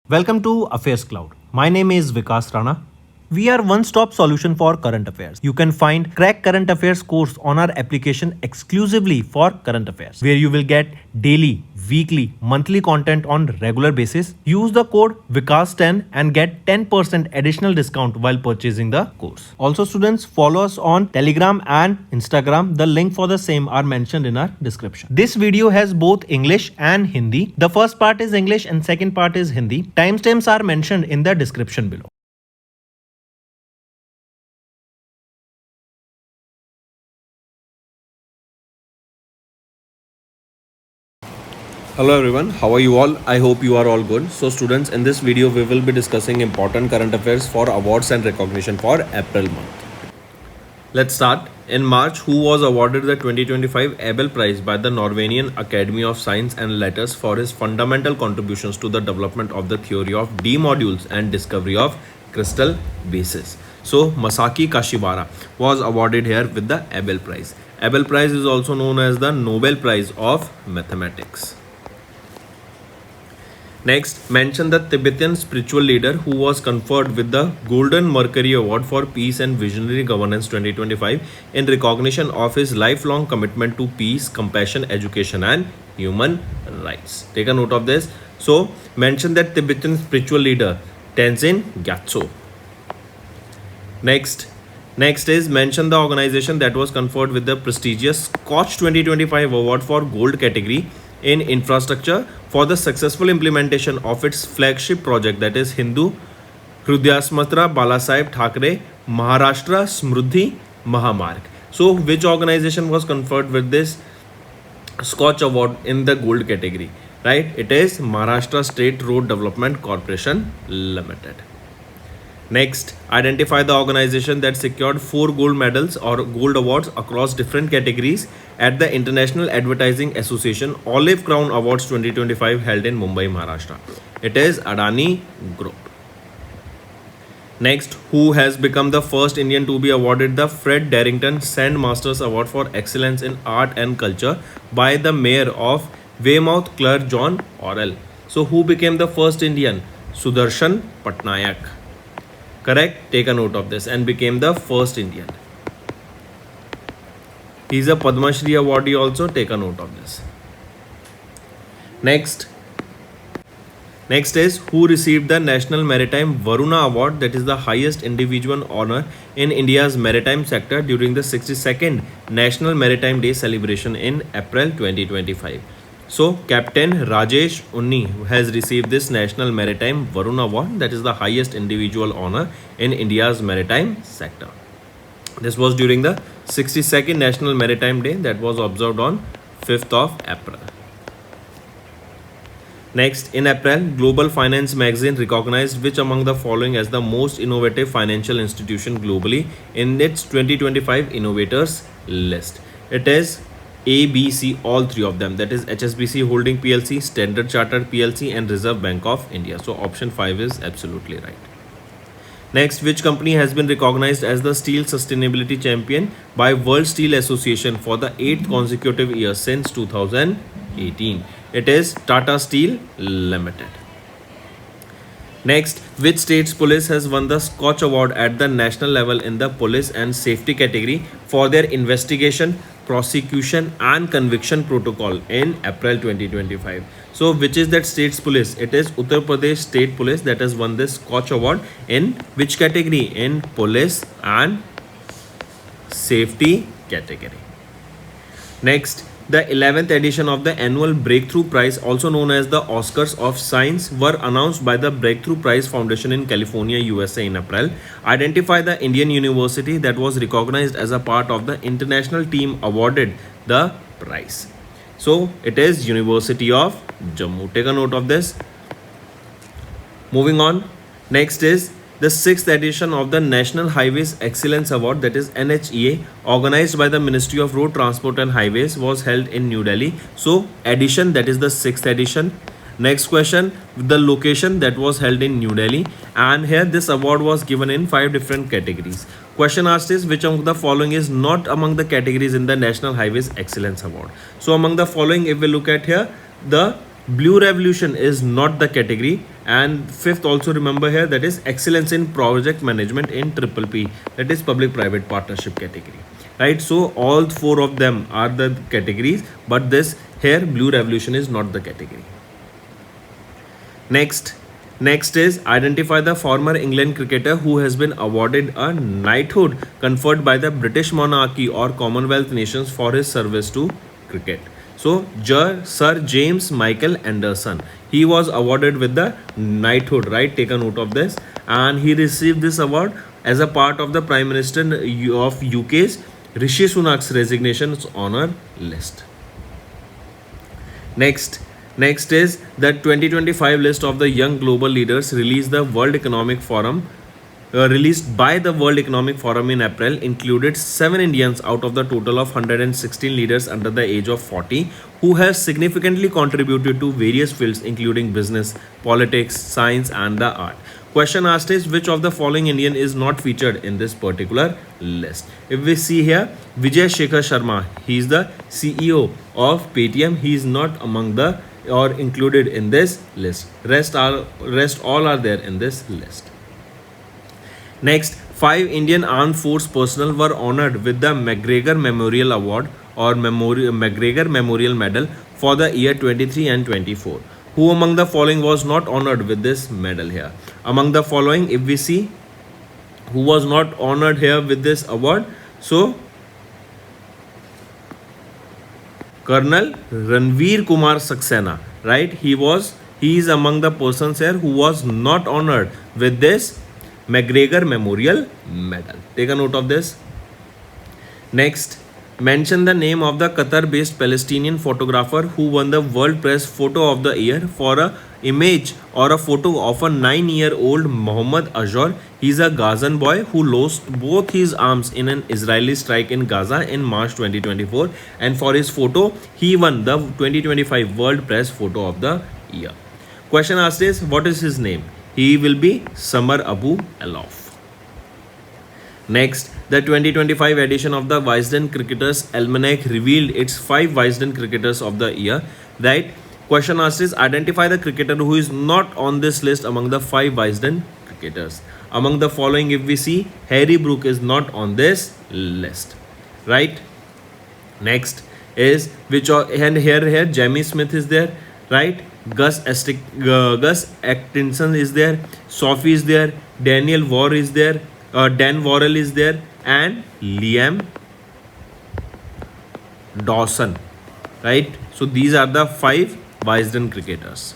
Welcome to AffairsCloud. My name is Vikas Rana. We are one-stop solution for current affairs. You can find Crack Current Affairs course on our application exclusively for current affairs, where you will get daily, weekly, monthly content on regular basis. Use the code Vikas10 and get 10% additional discount while purchasing the course. Also, students, follow us on Telegram and Instagram. The link for the same are mentioned in our description. This video has both English and Hindi. The first part is English and second part is Hindi. Timestamps are mentioned in the description below. Hello everyone, how are you all? I hope you are all good. So students, in this video we will be discussing important current affairs for awards and recognition for April month. Let's start. In March, who was awarded the 2025 Abel Prize by the Norwegian Academy of Science and Letters for his fundamental contributions to the development of the theory of D modules and discovery of crystal bases? So Masaki Kashiwara was awarded here with the Abel Prize. Abel Prize is also known as the Nobel Prize of Mathematics. Next, mention the Tibetan spiritual leader who was conferred with the Golden Mercury Award for Peace and Visionary Governance 2025 in recognition of his lifelong commitment to peace, compassion, education and human rights. Take a note of this. So, mention that Tibetan spiritual leader Tenzin Gyatso. Next is mention the organization that was conferred with the prestigious Scotch 2025 Award for Gold category in infrastructure for the successful implementation of its flagship project, that is Hindu Hrudyasmatra Balasaheb Thackeray Maharashtra Smruddhi Mahamarg. So which organization was conferred with this Scotch award in the gold category? Right, it is Maharashtra State Road Development Corporation Limited. Next, identify the organization that secured 4 gold medals or gold awards across different categories at the International Advertising Association Olive Crown Awards 2025 held in Mumbai, Maharashtra. It is Adani Group. Next, who has become the first Indian to be awarded the Fred Darrington Sandmasters Award for Excellence in Art and Culture by the Mayor of Weymouth, Clerk John Orrell. So, who became the first Indian? Sudarshan Patnaik. Correct? Take a note of this, and became the first Indian. He is a Padma Shri awardee also. Take a note of this. Next is who received the National Maritime Varuna Award, that is the highest individual honor in India's maritime sector during the 62nd National Maritime Day celebration in April 2025. So, Captain Rajesh Unni has received this National Maritime Varuna Award, that is the highest individual honor in India's maritime sector. This was during the 62nd National Maritime Day that was observed on 5th of April. Next, in April, Global Finance magazine recognized which among the following as the most innovative financial institution globally in its 2025 innovators list. It is A, B, C, all three of them. That is HSBC Holding PLC, Standard Chartered PLC and Reserve Bank of India. So option 5 is absolutely right. Next, which company has been recognized as the Steel Sustainability Champion by World Steel Association for the 8th consecutive year since 2018? It is Tata Steel Limited. Next, which state's police has won the Scotch Award at the national level in the police and safety category for their investigation, prosecution and conviction protocol in April 2025. So which is that state's police? It is Uttar Pradesh State Police that has won this Scotch Award in which category? In police and safety category. Next, the 11th edition of the annual Breakthrough Prize, also known as the Oscars of Science, were announced by the Breakthrough Prize Foundation in California, USA in April. Identify the Indian university that was recognized as a part of the international team awarded the prize. So, it is University of Jammu. Take a note of this. Moving on. Next is the 6th edition of the National Highways Excellence Award, that is NHEA, organized by the Ministry of Road Transport and Highways, was held in New Delhi. So, edition, that is the 6th edition. Next question, the location that was held in New Delhi, and here this award was given in 5 different categories. Question asked is which among the following is not among the categories in the National Highways Excellence Award? So among the following, if we look at here, the Blue Revolution is not the category. And fifth, also remember here, that is excellence in project management in triple P, that is public private partnership category, right? So all four of them are the categories, but this here Blue Revolution is not the category. Next is identify the former England cricketer who has been awarded a knighthood conferred by the British monarchy or Commonwealth nations for his service to cricket. So Sir James Michael Anderson, he was awarded with the knighthood, right? Take a note of this. And he received this award as a part of the Prime Minister of UK's Rishi Sunak's resignation honor list. Next is the 2025 list of the young global leaders released by the World Economic Forum in April included 7 Indians out of the total of 116 leaders under the age of 40 who have significantly contributed to various fields including business, politics, science and the art. Question asked is which of the following Indian is not featured in this particular list? If we see here, Vijay Shekhar Sharma, he is the CEO of Paytm. He is not among the or included in this list. Rest all are there in this list. Next, 5 Indian Armed Force personnel were honored with the McGregor Memorial Award or McGregor Memorial Medal for the year 23 and 24. Who among the following was not honored with this medal here? Among the following, if we see who was not honored here with this award, so Colonel Ranveer Kumar Saxena, right? He is among the persons here who was not honored with this McGregor Memorial Medal. Take a note of this. Next, mention the name of the Qatar-based Palestinian photographer who won the World Press Photo of the Year for a image or a photo of a 9-year-old Mohammad Azhar. He is a Gazan boy who lost both his arms in an Israeli strike in Gaza in March 2024, and for his photo he won the 2025 World Press Photo of the Year. Question asked is what is his name? He will be Samar Abu Alof. Next, the 2025 edition of the Wisden Cricketers Almanac revealed its 5 Wisden Cricketers of the Year. Right? Question asked is identify the cricketer who is not on this list among the 5 Wisden cricketers. Among the following, if we see, Harry Brook is not on this list. Right? Next is and here Jamie Smith is there. Right? Gus Atkinson is there. Sophie is there. Daniel Warr is there. Dan Worrell is there, and Liam Dawson, right? So these are the 5 Wisden cricketers.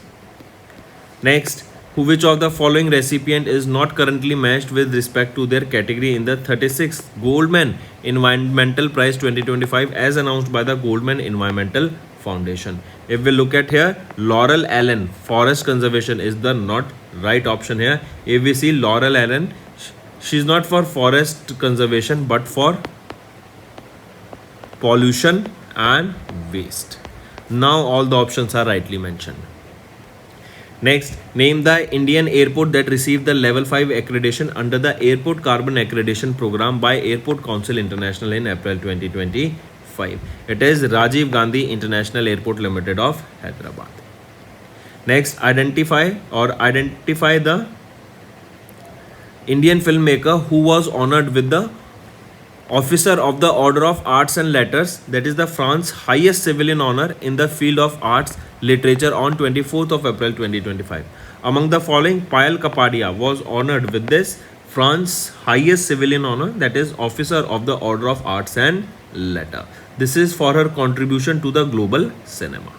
Next, which of the following recipient is not currently matched with respect to their category in the 36th Goldman Environmental Prize 2025 as announced by the Goldman Environmental Foundation? If we look at here, Laurel Allen, forest conservation is the not right option here. If we see Laurel Allen, she is not for forest conservation but for pollution and waste. Now all the options are rightly mentioned. Next, name the Indian airport that received the level 5 accreditation under the Airport Carbon Accreditation Program by Airport Council International in April 2025. It is Rajiv Gandhi International Airport Limited of Hyderabad. Next, identify the Indian filmmaker who was honored with the Officer of the Order of Arts and Letters, that is the France's highest civilian honor in the field of arts literature on 24th of April 2025. Among the following, Payal Kapadia was honored with this France's highest civilian honor, that is Officer of the Order of Arts and Letters. This is for her contribution to the global cinema.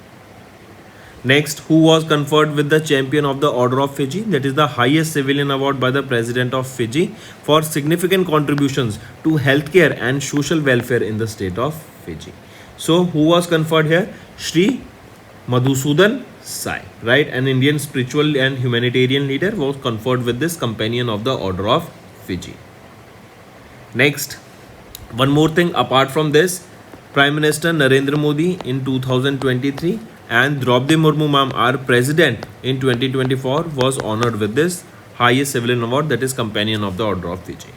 Next, who was conferred with the Champion of the Order of Fiji, that is the highest civilian award by the President of Fiji for significant contributions to healthcare and social welfare in the state of Fiji. So, who was conferred here? Shri Madhusudan Sai, right? An Indian spiritual and humanitarian leader was conferred with this Companion of the Order of Fiji. Next, one more thing apart from this, Prime Minister Narendra Modi in 2023 and Draupadi Murmu ma'am, our president in 2024, was honored with this highest civilian award, that is Companion of the Order of Fiji.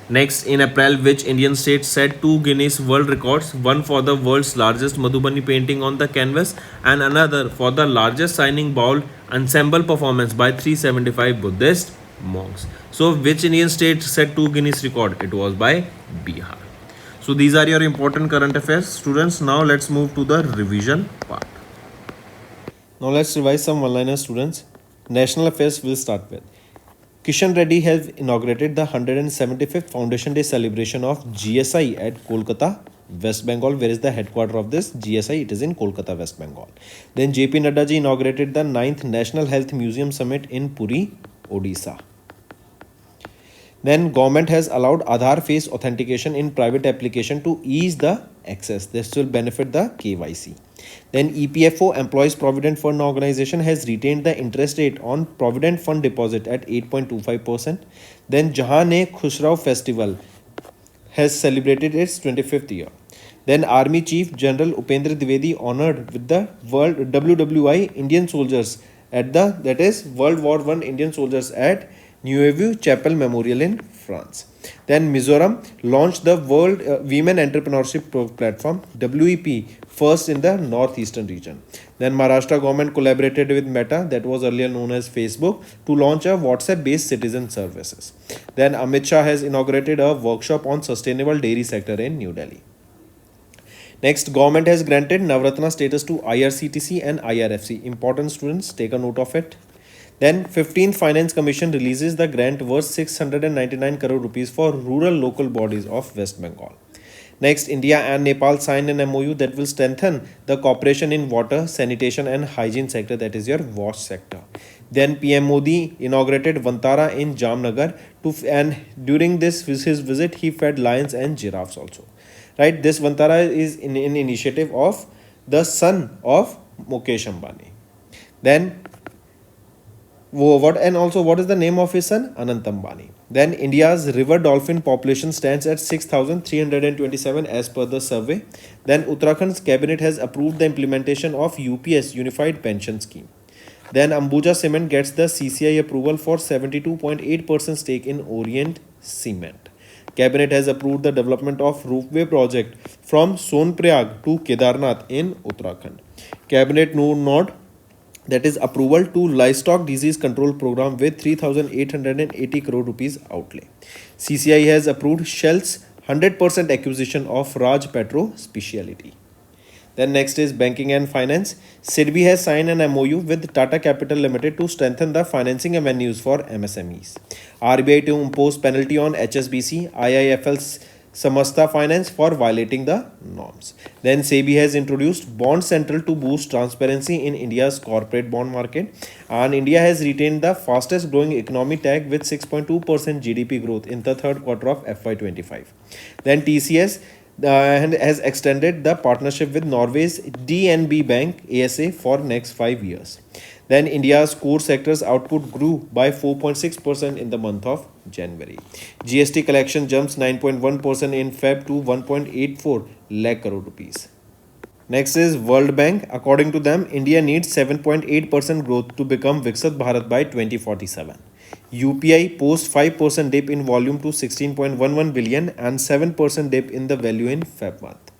Next, in April, which Indian state set two Guinness World Records, one for the world's largest Madhubani painting on the canvas and another for the largest signing bowl ensemble performance by 375 Buddhist monks. So, which Indian state set two Guinness record? It was by Bihar. So, these are your important current affairs, students. Now, let's move to the revision part. Now, let's revise some one-liner, students. National affairs will start with. Kishan Reddy has inaugurated the 175th Foundation Day celebration of GSI at Kolkata, West Bengal. Where is the headquarter of this GSI? It is in Kolkata, West Bengal. Then JP Nadda ji inaugurated the 9th National Health Museum Summit in Puri, Odisha. Then government has allowed Aadhaar face authentication in private application to ease the access. This will benefit the KYC. Then EPFO, Employees Provident Fund Organization, has retained the interest rate on Provident Fund deposit at 8.25%. Then Jahan-e-Khusrau Festival has celebrated its 25th year. Then Army Chief General Upendra Dwivedi honored with the World WWI Indian soldiers at the, that is World War I Indian soldiers at Neuve Chapel Memorial in France. Then Mizoram launched the World Women Entrepreneurship Platform WEP first in the northeastern region. Then Maharashtra government collaborated with Meta, that was earlier known as Facebook, to launch a WhatsApp-based citizen services. Then Amit Shah has inaugurated a workshop on sustainable dairy sector in New Delhi. Next, government has granted Navratna status to IRCTC and IRFC. Important students, take a note of it. Then 15th Finance Commission releases the grant worth 699 crore rupees for rural local bodies of West Bengal. Next, India and Nepal signed an MOU that will strengthen the cooperation in water, sanitation and hygiene sector, that is your WASH sector. Then PM Modi inaugurated Vantara in Jamnagar and during this his visit he fed lions and giraffes also. Right, this Vantara is in initiative of the son of Mukesh Ambani. Then what is the name of his son? Anant Ambani. Then India's river dolphin population stands at 6,327 as per the survey. Then Uttarakhand's cabinet has approved the implementation of UPS Unified Pension Scheme. Then Ambuja Cement gets the CCI approval for 72.8% stake in Orient Cement. Cabinet has approved the development of roofway project from Sonprayag to Kedarnath in Uttarakhand. Cabinet nod, that is approval to livestock disease control program with 3,880 crore rupees outlay. CCI has approved Shell's 100% acquisition of Raj Petro Speciality. Then next is banking and finance. SIDBI has signed an MOU with Tata Capital Limited to strengthen the financing avenues for MSMEs. RBI to impose penalty on HSBC, IIFL's Samasta Finance for violating the norms. Then SEBI has introduced Bond Central to boost transparency in India's corporate bond market. And India has retained the fastest growing economy tag with 6.2% GDP growth in the third quarter of FY25. Then TCS has extended the partnership with Norway's DNB Bank ASA for next 5 years. Then India's core sectors output grew by 4.6% in the month of January. GST collection jumps 9.1% in Feb to 1.84 lakh crore rupees. Next is World Bank. According to them, India needs 7.8% growth to become Viksit Bharat by 2047. UPI posts 5% dip in volume to 16.11 billion and 7% dip in the value in Feb month.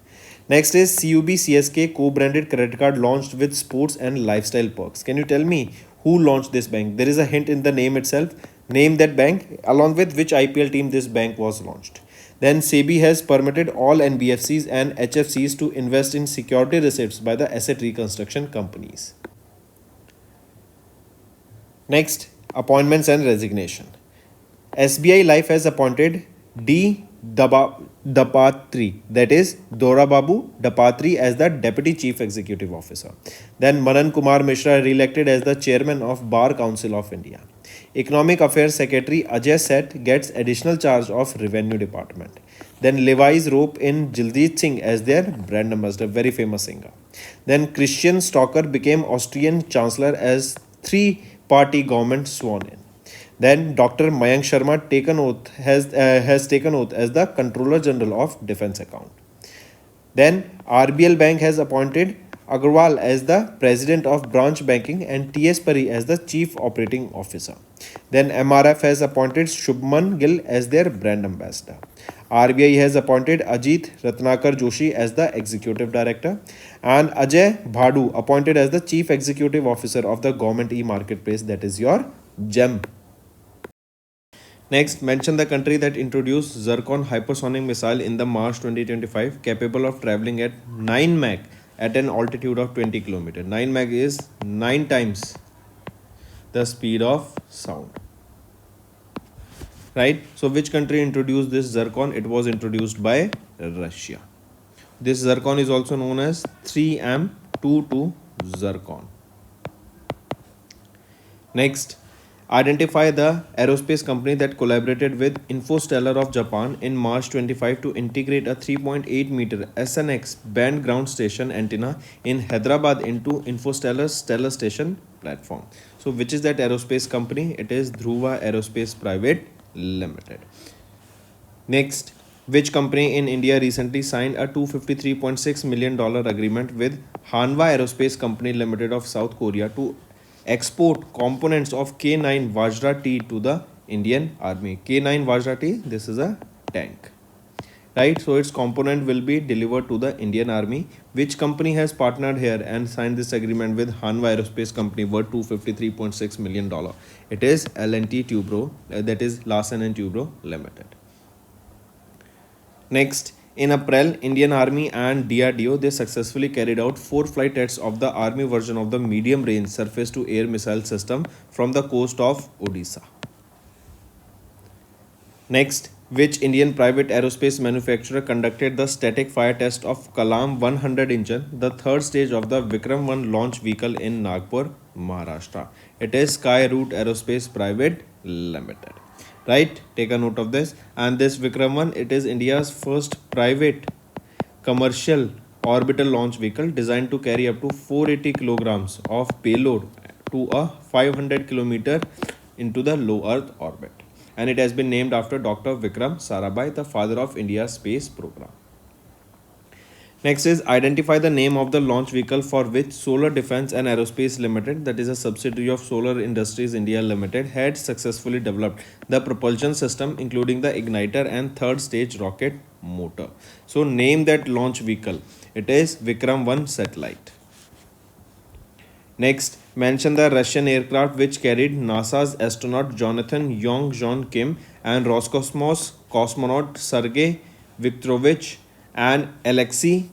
Next is CUB CSK co-branded credit card launched with sports and lifestyle perks. Can you tell me who launched this bank? There is a hint in the name itself. Name that bank along with which IPL team this bank was launched. Then SEBI has permitted all NBFCs and HFCs to invest in security receipts by the asset reconstruction companies. Next, appointments and resignation. SBI Life has appointed D. Dapatri, that is Dora Babu Dapatri, as the Deputy Chief Executive Officer. Then Manan Kumar Mishra re-elected as the Chairman of Bar Council of India. Economic Affairs Secretary Ajay Seth gets additional charge of Revenue Department. Then Levi's rope in Jildeep Singh as their brand ambassador, very famous singer. Then Christian Stocker became Austrian Chancellor as three-party government sworn in. Then Dr. Mayank Sharma has taken oath as the Controller General of Defence Account. Then RBL Bank has appointed Agarwal as the President of Branch Banking, and T.S. Pari as the Chief Operating Officer. Then MRF has appointed Shubman Gill as their brand ambassador. RBI has appointed Ajit Ratnakar Joshi as the Executive Director, and Ajay Bhadu appointed as the Chief Executive Officer of the Government E-Marketplace, that is your GEM. Next, mention the country that introduced Zircon hypersonic missile in the March 2025, capable of traveling at 9 Mach at an altitude of 20 km. 9 Mach is 9 times the speed of sound. Right? So, which country introduced this Zircon? It was introduced by Russia. This Zircon is also known as 3M22 Zircon. Next, identify the aerospace company that collaborated with Infostellar of Japan in March 25 to integrate a 3.8 meter SNX band ground station antenna in Hyderabad into Infostellar's Stellar Station platform. So, which is that aerospace company? It is Dhruva Aerospace Private Limited. Next, which company in India recently signed a $253.6 million agreement with Hanwha Aerospace Company Limited of South Korea to export components of K9 Vajra T to the Indian Army. K9 Vajra T, this is a tank. Right, so its component will be delivered to the Indian Army. Which company has partnered here and signed this agreement with Hanwha Aerospace Company worth $253.6 million? It is L&T Tubro, that is Larsen and Tubro Limited. Next, in April, Indian Army and DRDO, they successfully carried out 4 flight tests of the Army version of the medium-range surface-to-air missile system from the coast of Odisha. Next, which Indian private aerospace manufacturer conducted the static fire test of Kalam 100 engine, the third stage of the Vikram 1 launch vehicle in Nagpur, Maharashtra? It is Skyroot Aerospace Private Limited. Right, take a note of this. And this Vikram 1, it is India's first private commercial orbital launch vehicle designed to carry up to 480 kilograms of payload to a 500 kilometer into the low Earth orbit. And it has been named after Dr. Vikram Sarabhai, the father of India's space program. Next is identify the name of the launch vehicle for which Solar Defense and Aerospace Limited, that is a subsidiary of Solar Industries India Limited, had successfully developed the propulsion system including the igniter and third stage rocket motor. So name that launch vehicle. It is Vikram 1 satellite. Next, mention the Russian aircraft which carried NASA's astronaut Jonathan Yong-John Kim and Roscosmos cosmonaut Sergei Viktorovich and Alexei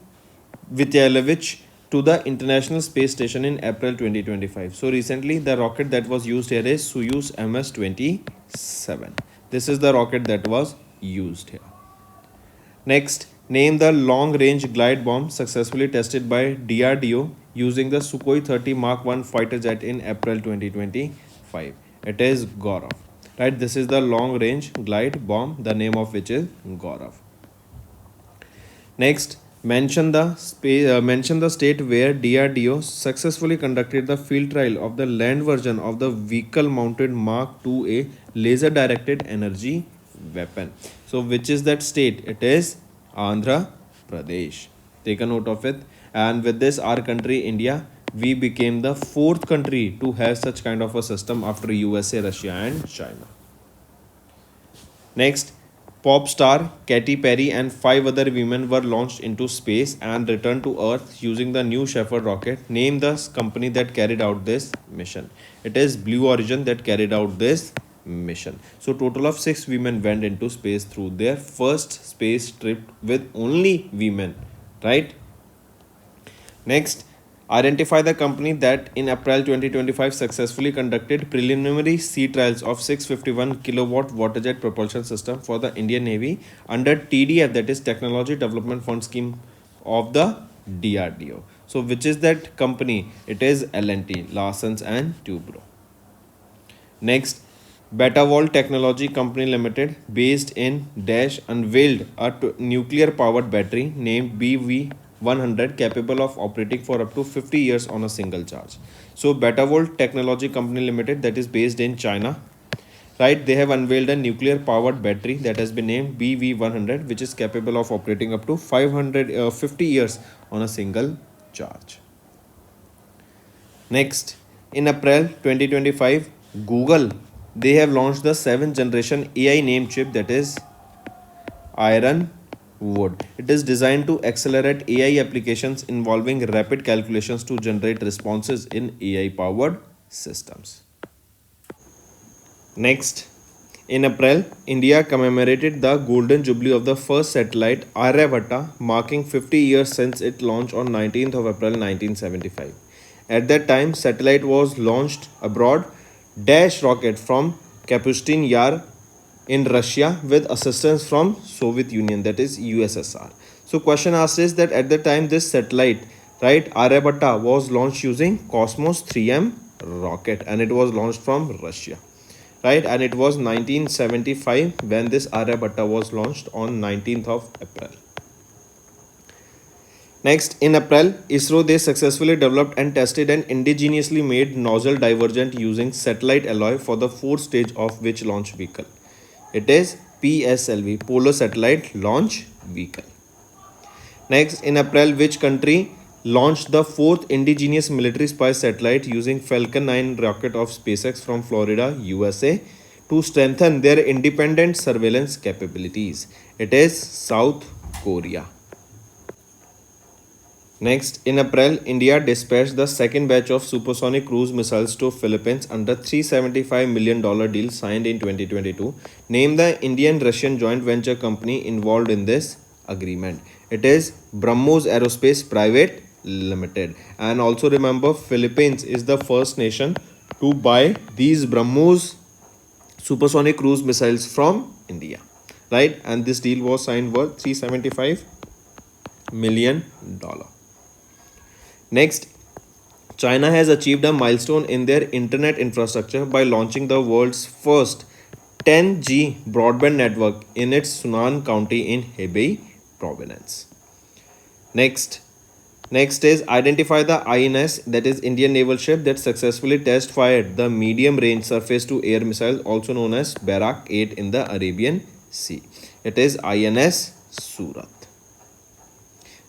Vitalyevich to the International Space Station in April 2025. So recently the rocket that was used here is Soyuz MS-27. This is the rocket that was used here. Next, name the long-range glide bomb successfully tested by DRDO using the Sukhoi 30 Mark 1 fighter jet in April 2025. It is Gaurav. Right, this is the long-range glide bomb, the name of which is Gaurav. Next, mention the state where DRDO successfully conducted the field trial of the land version of the vehicle-mounted Mark 2A laser-directed energy weapon. So, which is that state? It is Andhra Pradesh. Take a note of it. And with this, our country, India, we became the 4th country to have such kind of a system after USA, Russia, and China. Next, pop star Katy Perry and 5 other women were launched into space and returned to Earth using the New Shepard rocket. Name the company that carried out this mission. It is Blue Origin that carried out this mission. So total of 6 women went into space through their first space trip with only women, right? Next, identify the company that in April 2025 successfully conducted preliminary sea trials of 651 kilowatt water jet propulsion system for the Indian Navy under TDF, that is Technology Development Fund scheme of the DRDO. So which is that company? It is L&T, Larsen and Tubro. Next, Betavolt Technology Company Limited, based in Dash, unveiled a nuclear powered battery named BV100 capable of operating for up to 50 years on a single charge. So Betavolt Technology Company Limited, that is based in China, right? They have unveiled a nuclear powered battery that has been named BV100, which is capable of operating up to 50 years on a single charge. Next, in April 2025, Google, they have launched the 7th generation AI name chip, that is Iron Wood. It is designed to accelerate AI applications involving rapid calculations to generate responses in AI powered systems. Next, in April, India commemorated the golden jubilee of the first satellite Aryabhatta, marking 50 years since its launch on 19th of April 1975. At that time, satellite was launched abroad dash rocket from Kapustin Yar in Russia with assistance from Soviet Union, that is USSR. So question asked is that at the time this satellite, right, Aryabhatta was launched using Cosmos 3M rocket and it was launched from Russia, right, and it was 1975 when this Aryabhatta was launched on 19th of April. Next, in April, ISRO they successfully developed and tested an indigenously made nozzle divergent using satellite alloy for the fourth stage of which launch vehicle. It is PSLV, Polar Satellite Launch Vehicle. Next, in April, which country launched the fourth indigenous military spy satellite using Falcon 9 rocket of SpaceX from Florida, USA, to strengthen their independent surveillance capabilities? It is South Korea. Next, in April, India dispatched the second batch of supersonic cruise missiles to Philippines under $375 million deal signed in 2022. Name the Indian-Russian joint venture company involved in this agreement. It is BrahMos Aerospace Private Limited. And also remember, Philippines is the first nation to buy these BrahMos supersonic cruise missiles from India, right? And this deal was signed worth $375 million. Next, China has achieved a milestone in their internet infrastructure by launching the world's first 10G broadband network in its Sunan County in Hebei province. Next is identify the INS, that is Indian naval ship that successfully test fired the medium range surface to air missile also known as Barak 8 in the Arabian Sea. It is INS Surat.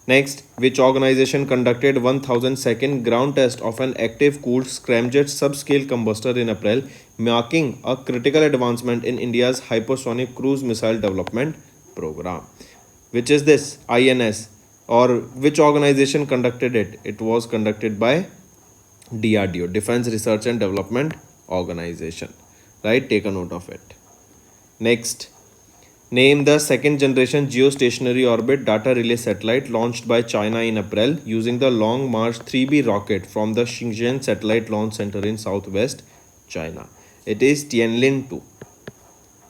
Next, which organization conducted 1000-second ground test of an active cooled scramjet subscale combustor in April, marking a critical advancement in India's hypersonic cruise missile development program? Which is this INS, or which organization conducted it? It was conducted by DRDO, Defense Research and Development Organization, right? Take a note of it. Next, name the second generation geostationary orbit data relay satellite launched by China in April using the Long March 3B rocket from the Shenzhen Satellite Launch Center in southwest China. It is Tianlin 2.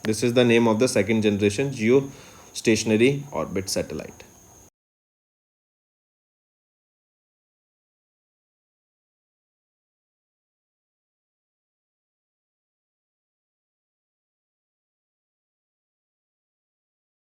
This is the name of the second generation geostationary orbit satellite.